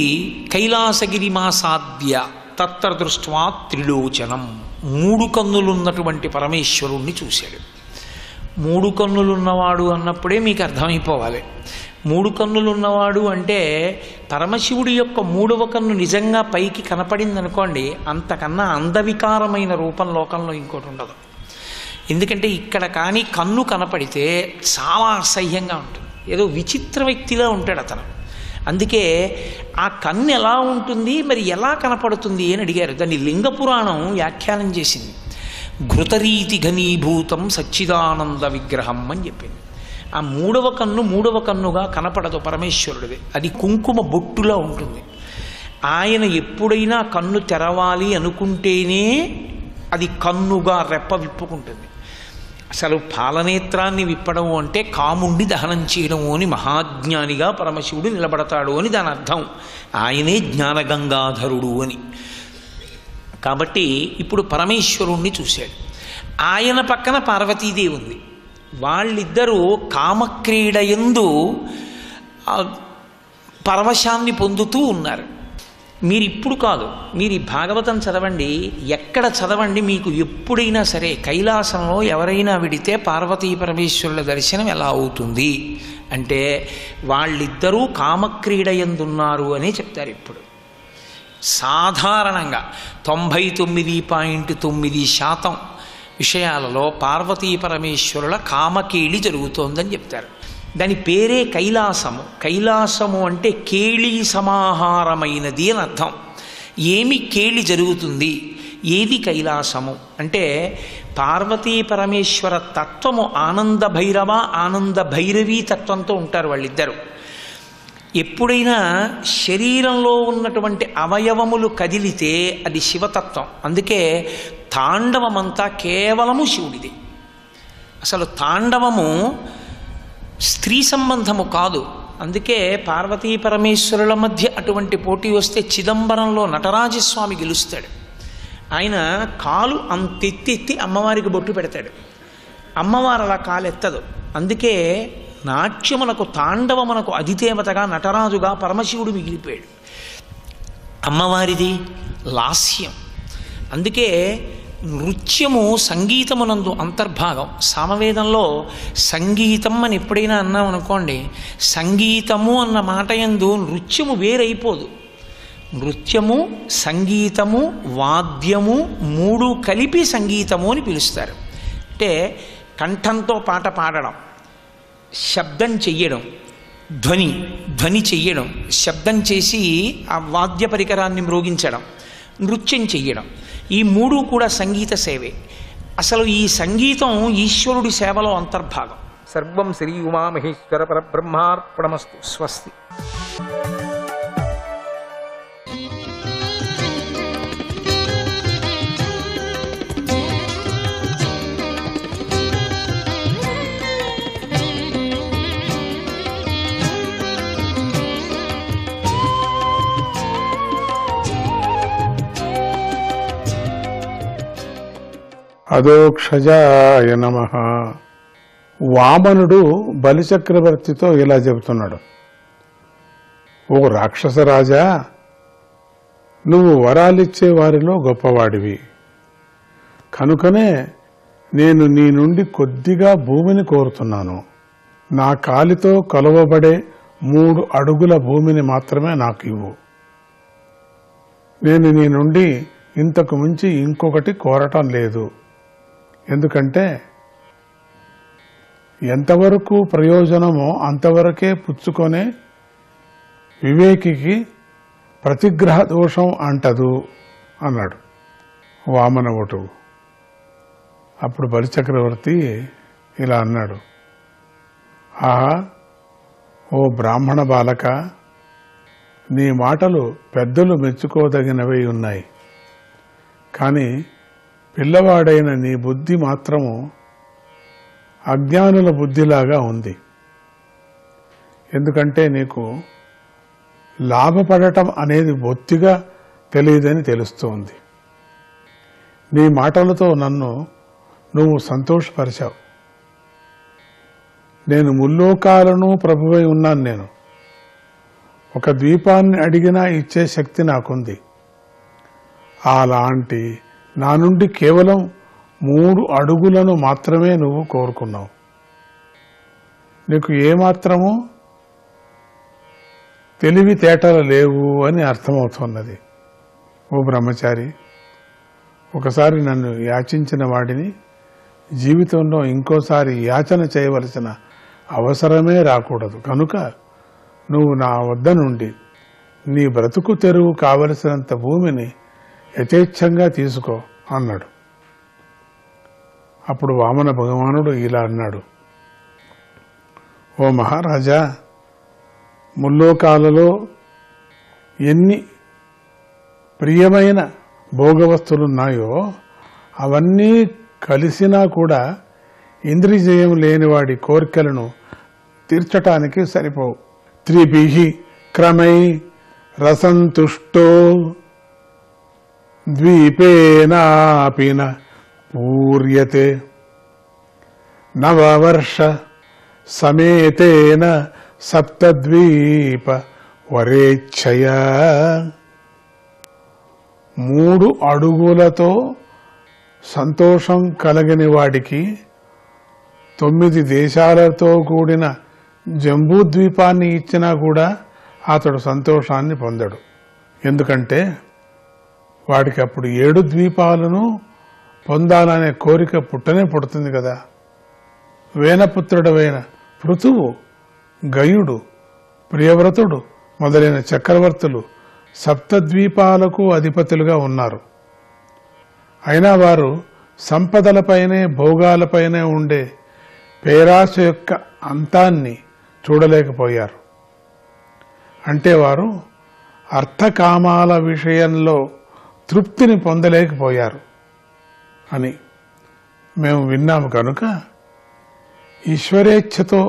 కైలాసగిరిమాసాద్య తత్ర దృష్ట్వా త్రిలోచనం, 3 కన్నులున్నటువంటి పరమేశ్వరుణ్ణి చూశాడు. 3 కన్నులున్నవాడు అన్నప్పుడే మీకు అర్థమైపోవాలి. 3 కన్నులున్నవాడు అంటే పరమశివుడి యొక్క 3వ కన్ను నిజంగా పైకి కనపడిందనుకోండి, అంతకన్నా అందవికారమైన రూపం లోకంలో ఇంకోటి ఉండదు. ఎందుకంటే ఇక్కడ కానీ కన్ను కనపడితే చాలా అసహ్యంగా ఉంటుంది, ఏదో విచిత్ర వ్యక్తిలా ఉంటాడు అతను. అందుకే ఆ కన్ను ఎలా ఉంటుంది, మరి ఎలా కనపడుతుంది అని అడిగారు. దాన్ని లింగ పురాణం వ్యాఖ్యానం చేసింది. ఘృతరీతి ఘనీభూతం సచ్చిదానంద విగ్రహం అని చెప్పింది. ఆ 3వ కన్ను 3వ కన్నుగా కనపడదు పరమేశ్వరుడిది, అది కుంకుమ బొట్టులా ఉంటుంది. ఆయన ఎప్పుడైనా కన్ను తెరవాలి అనుకుంటేనే అది కన్నుగా రెప్ప విప్పుకుంటుంది. అసలు పాలనేత్రాన్ని విప్పడం అంటే కాముండి దహనం చేయడము అని మహాజ్ఞానిగా పరమశివుడు నిలబడతాడు అని దాని అర్థం. ఆయనే జ్ఞానగంగాధరుడు అని. కాబట్టి ఇప్పుడు పరమేశ్వరుణ్ణి చూశాడు. ఆయన పక్కన పార్వతీదేవి ఉంది. వాళ్ళిద్దరూ కామక్రీడయందు పరవశాన్ని పొందుతూ ఉన్నారు. మీరు ఇప్పుడు కాదు, మీరు ఈ భాగవతం చదవండి, ఎక్కడ చదవండి, మీకు ఎప్పుడైనా సరే కైలాసంలో ఎవరైనా విడితే పార్వతీ పరమేశ్వరుల దర్శనం ఎలా అవుతుంది అంటే వాళ్ళిద్దరూ కామక్రీడయందున్నారు అనే చెప్తారు. ఇప్పుడు సాధారణంగా 99.9% విషయాలలో పార్వతీ పరమేశ్వరుల కామకేళి జరుగుతోందని చెప్తారు. దాని పేరే కైలాసము. కైలాసము అంటే కేళి సమాహారమైనది అని అర్థం. ఏమి కేళి జరుగుతుంది, ఏది కైలాసము అంటే పార్వతీ పరమేశ్వర తత్వము ఆనంద భైరవ ఆనంద భైరవీ తత్వంతో ఉంటారు వాళ్ళిద్దరు. ఎప్పుడైనా శరీరంలో ఉన్నటువంటి అవయవములు కదిలితే అది శివతత్వం. అందుకే తాండవమంతా కేవలము శివుడిది. అసలు తాండవము స్త్రీ సంబంధము కాదు. అందుకే పార్వతీ పరమేశ్వరుల మధ్య అటువంటి పోటీ వస్తే చిదంబరంలో నటరాజస్వామి గెలుస్తాడు. ఆయన కాలు అంతెత్తి అమ్మవారికి బొట్టు పెడతాడు, అమ్మవారు అలా కాలెత్తదు. అందుకే నాట్యమునకు తాండవమునకు అధిదేవతగా నటరాజుగా పరమశివుడు మిగిలిపోయాడు. అమ్మవారిది లాస్యం. అందుకే నృత్యము సంగీతమునందు అంతర్భాగం. సామవేదంలో సంగీతం అని ఎప్పుడైనా అన్నాం అనుకోండి, సంగీతము అన్న మాట యందు నృత్యము వేరైపోదు. నృత్యము సంగీతము వాద్యము 3 కలిపి సంగీతము అని పిలుస్తారు. అంటే కంఠంతో పాట పాడడం, శబ్దం చెయ్యడం, ధ్వని చెయ్యడం, శబ్దం చేసి ఆ వాద్య పరికరాన్ని మ్రోగించడం, నృత్యం చెయ్యడం, ఈ 3 కూడా సంగీత సేవే. అసలు ఈ సంగీతం ఈశ్వరుడి సేవలో అంతర్భాగం. సర్వం శ్రీ ఉమామహేశ్వర పరబ్రహ్మార్పణమస్తు. స్వస్తి. అదోక్షజాయ నమః. వామనుడు బలిచక్రవర్తితో ఇలా చెబుతున్నాడు: ఓ రాక్షసరాజా, నువ్వు వరాలిచ్చే వారిలో గొప్పవాడివి. కనుకనే నేను నీ నుండి కొద్దిగా భూమిని కోరుతున్నాను. నా కాలితో కొలవబడే 3 అడుగుల భూమిని మాత్రమే నాకు ఇవ్వు. నేను నీ నుండి ఇంతకు మించి ఇంకొకటి కోరటం లేదు ఎందుకంటే ఎంతవరకు ప్రయోజనమో అంతవరకే పుచ్చుకొనే వివేకికి ప్రతిగ్రహ దోషం అంటదు అన్నాడు వామనవటువు. అప్పుడు బలిచక్రవర్తి ఇలా అన్నాడు, ఆహా, ఓ బ్రాహ్మణ బాలక, నీ మాటలు పెద్దలు మెచ్చుకోదగినవై ఉన్నాయి. కానీ పిల్లవాడైన నీ బుద్ధి మాత్రము అజ్ఞానుల బుద్ధిలాగా ఉంది. ఎందుకంటే నీకు లాభపడటం అనేది బొత్తిగా తెలియదని తెలుస్తోంది. నీ మాటలతో నన్ను నువ్వు సంతోషపరిచావు. నేను ముల్లోకాలను ప్రభువై ఉన్నాను. నేను ఒక ద్వీపాన్ని అడిగినా ఇచ్చే శక్తి నాకుంది. అలాంటి నా నుండి కేవలం 3 అడుగులను మాత్రమే నువ్వు కోరుకున్నావు. నీకు ఏమాత్రమూ తెలివితేటలు లేవు అని అర్థమవుతున్నది. ఓ బ్రహ్మచారి, ఒకసారి నన్ను యాచించిన వాడిని జీవితంలో ఇంకోసారి యాచన చేయవలసిన అవసరమే రాకూడదు. కనుక నువ్వు నా వద్ద నుండి నీ బ్రతుకు తెరువు కావలసినంత భూమిని యథేచ్ఛంగా తీసుకో అన్నాడు. అప్పుడు వామన భగవానుడు ఇలా అన్నాడు, ఓ మహారాజా, ముల్లోకాలలో ఎన్ని ప్రియమైన భోగవస్తులున్నాయో అవన్నీ కలిసినా కూడా ఇంద్రియజయం లేనివాడి కోరికలను తీర్చటానికి సరిపోవు. త్రిభిః క్రమై రసంతుష్టో ద్వీపేనాపి న పూర్యతే నవవర్ష సమేతేన సప్తద్వీప వరేచ్ఛయా. 3 అడుగులతో సంతోషం కలగని వాడికి 9 దేశాలతో కూడిన జంబూద్వీపాన్ని ఇచ్చినా కూడా అతడు సంతోషాన్ని పొందడు. ఎందుకంటే వాడికి అప్పుడు 7 ద్వీపాలను పొందాలనే కోరిక పుట్టనే పుడుతుంది కదా. వేనపుత్రుడవైన పృథువు, గయుడు, ప్రియవ్రతుడు మొదలైన చక్రవర్తులు సప్తద్వీపాలకు అధిపతులుగా ఉన్నారు. అయినా వారు సంపదలపైనే భోగాలపైనే ఉండే పేరాశ యొక్క అంతాన్ని చూడలేకపోయారు. అంటే వారు అర్థకామాల విషయంలో తృప్తిని పొందలేకపోయారు అని మేము విన్నాము. కనుక ఈశ్వరేచ్ఛతో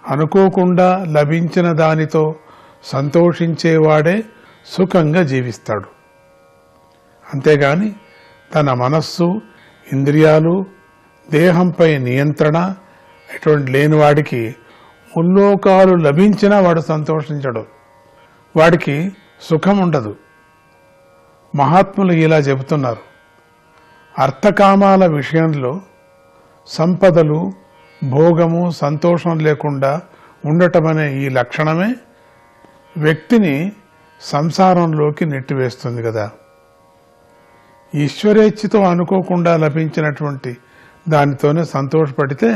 అనుకోకుండా లభించిన దానితో సంతోషించేవాడే సుఖంగా జీవిస్తాడు. అంతేగాని తన మనస్సు, ఇంద్రియాలు, దేహంపై నియంత్రణ ఇటువంటి లేనివాడికి ముల్లోకాలు లభించినా వాడు సంతోషించడు, వాడికి సుఖం ఉండదు. మహాత్ములు ఇలా చెబుతున్నారు, అర్థకామాల విషయంలో సంపదలు, భోగము, సంతోషం లేకుండా ఉండటమనే ఈ లక్షణమే వ్యక్తిని సంసారంలోకి నెట్టివేస్తుంది కదా. ఈశ్వరేచ్ఛతో అనుకోకుండా లభించినటువంటి దానితోనే సంతోషపడితే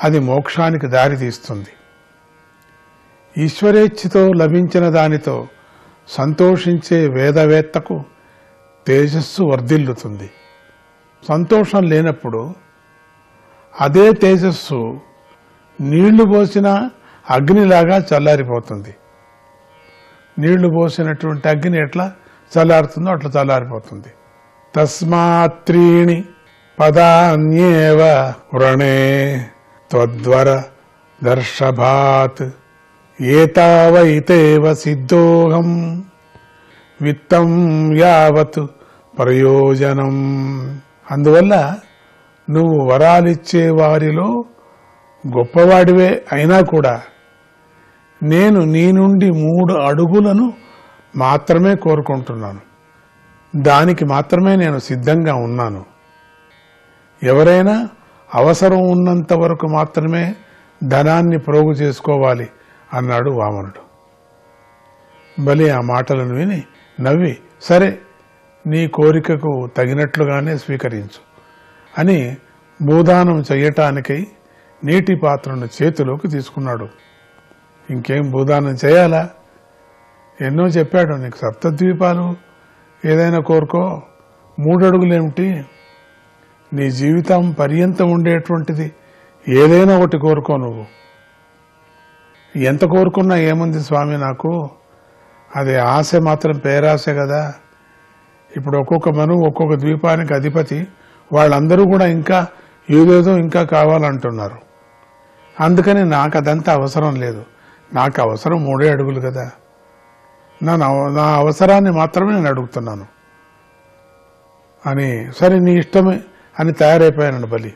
అది మోక్షానికి దారి తీస్తుంది. ఈశ్వరేచ్ఛతో లభించిన దానితో సంతోషించే వేదవేత్తకు తేజస్సు వర్ధిల్లుతుంది. సంతోషం లేనప్పుడు అదే తేజస్సు నీళ్లు పోసిన అగ్నిలాగా చల్లారిపోతుంది. నీళ్లు పోసినటువంటి అగ్ని ఎట్లా చల్లారుతుందో అట్లా చల్లారిపోతుంది. తస్మాత్రీణి పదాన్యేవ వ్రణే త్వద్వర దర్శభాత్ ఏతావైతేవ సిద్ధోహం విత్తం యావత్ ప్రయోజనం. అందువల్ల నువ్వు వరాలిచ్చే వారిలో గొప్పవాడివే అయినా కూడా నేను నీ నుండి 3 అడుగులను మాత్రమే కోరుకుంటున్నాను. దానికి మాత్రమే నేను సిద్ధంగా ఉన్నాను. ఎవరైనా అవసరం ఉన్నంత వరకు మాత్రమే ధనాన్ని ప్రోగు చేసుకోవాలి అన్నాడు వామనుడు. బలి ఆ మాటలను విని నవ్వి, సరే, నీ కోరికకు తగినట్లుగానే స్వీకరించు అని భూదానం చేయటానికై నీటి పాత్రను చేతిలోకి తీసుకున్నాడు. ఇంకేం భూదానం చేయాలా? ఎన్నో చెప్పాడు, నీకు సప్తద్వీపాలు ఏదైనా కోరుకో, 3 అడుగులేమిటి, నీ జీవితం పర్యంతం ఉండేటువంటిది ఏదైనా ఒకటి కోరుకో. నువ్వు ఎంత కోరుకున్నా ఏముంది స్వామి నాకు, అది ఆశ మాత్రం పేరాశ కదా. ఇప్పుడు ఒక్కొక్క మనువు ఒక్కొక్క ద్వీపానికి అధిపతి, వాళ్ళందరూ కూడా ఇంకా ఏదేదో ఇంకా కావాలంటున్నారు. అందుకని నాకు అదంతా అవసరం లేదు, నాకు అవసరం 3 అడుగులు కదా, నా అవసరాన్ని మాత్రమే నేను అడుగుతున్నాను అని. సరే నీ ఇష్టమే అని తయారైపోయాను బలి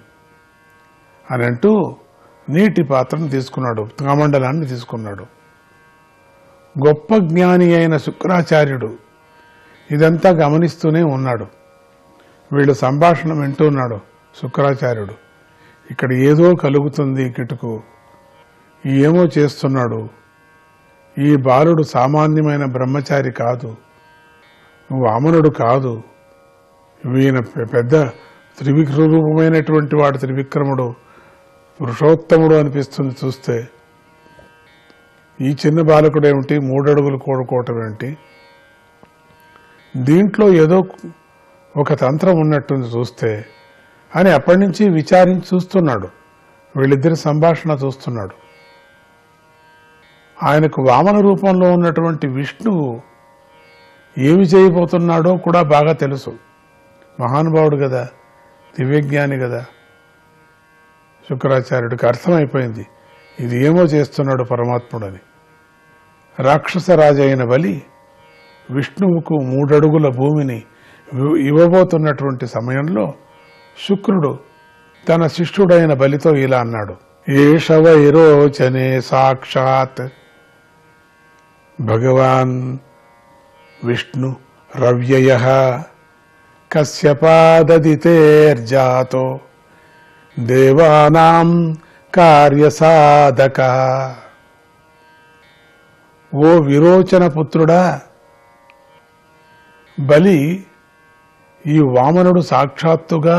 అని అంటూ నీటి పాత్రను తీసుకున్నాడు, కమండలాన్ని తీసుకున్నాడు. గొప్ప జ్ఞాని అయిన శుక్రాచార్యుడు ఇదంతా గమనిస్తూనే ఉన్నాడు. వీళ్ళు సంభాషణ వింటూ ఉన్నాడు శుక్రాచార్యుడు. ఇక్కడ ఏదో కలుగుతుంది, కిటుకు ఏమో చేస్తున్నాడు. ఈ బాలుడు సామాన్యమైన బ్రహ్మచారి కాదు, వామనుడు కాదు, ఈయన పెద్ద త్రివిక్రూపమైనటువంటి వాడు, త్రివిక్రముడు, పురుషోత్తముడు అనిపిస్తుంది చూస్తే. ఈ చిన్న బాలకుడు ఏమిటి, 3 అడుగులు కోరుకోవటం ఏంటి, దీంట్లో ఏదో ఒక తంత్రం ఉన్నట్టుంది చూస్తే అని అప్పటి నుంచి విచారించి చూస్తున్నాడు. వీళ్ళిద్దరి సంభాషణ చూస్తున్నాడు. ఆయనకు వామన రూపంలో ఉన్నటువంటి విష్ణువు ఏమి చేయబోతున్నాడో కూడా బాగా తెలుసు. మహానుభావుడు కదా, దివ్యజ్ఞాని కదా. శుక్రాచార్యుడికి అర్థమైపోయింది ఇది ఏమో చేస్తున్నాడు పరమాత్ముడని. రాక్షసరాజు అయిన బలి విష్ణువుకు 3 అడుగుల భూమిని ఇవ్వబోతున్నటువంటి సమయంలో శుక్రుడు తన శిష్యుడైన బలితో ఇలా అన్నాడు, ఏష వైరోచనే సాక్షాత్ భగవాన్ విష్ణు రవ్యయః కశ్యపాదదితేర్జాతో దేవానాం కార్యసాధక. ఓ విరోచన పుత్రుడా, బలి ఈ వామనుడు సాక్షాత్తుగా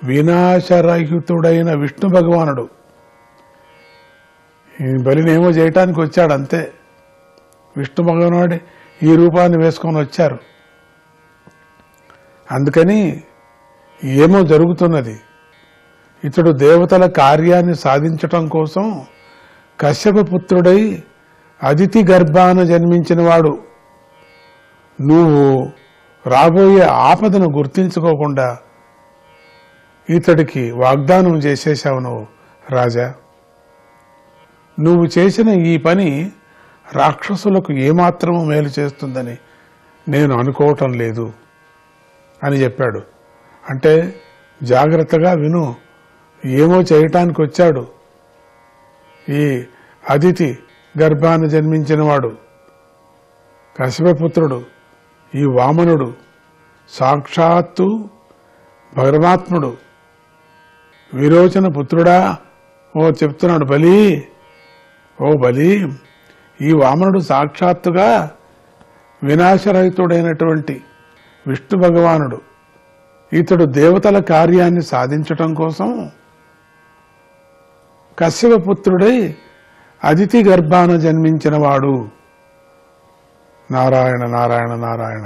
వినాశరహితుడైన విష్ణు భగవానుడు. ఈ బలినేమో చేయటానికి వచ్చాడు అంతే. విష్ణు భగవానుడే ఈ రూపాన్ని వేసుకొని వచ్చారు. అందుకని ఏమో జరుగుతున్నది. ఇతడు దేవతల కార్యాన్ని సాధించటం కోసం కశ్యప పుత్రుడై అదితి గర్భాన జన్మించినవాడు. నువ్వు రాబోయే ఆపదను గుర్తించుకోకుండా ఇతడికి వాగ్దానం చేసేశావు నువ్వు రాజా. నువ్వు చేసిన ఈ పని రాక్షసులకు ఏమాత్రము మేలు చేస్తుందని నేను అనుకోవటం లేదు అని చెప్పాడు. అంటే జాగ్రత్తగా విను, ఏమో చేయటానికి వచ్చాడు. ఈ అదితి గర్భాన జన్మించినవాడు కశ్యపపుత్రుడు, ఈ వామనుడు సాక్షాత్తు పరమాత్ముడు, విరోచన పుత్రుడా. ఓ చెప్తున్నాడు బలి, ఓ బలి, ఈ వామనుడు సాక్షాత్తుగా వినాశరహితుడైనటువంటి విష్ణు భగవానుడు. ఇతడు దేవతల కార్యాన్ని సాధించటం కోసం కశ్యపపుత్రుడై అదితి గర్భాన జన్మించినవాడు. నారాయణ నారాయణ నారాయణ.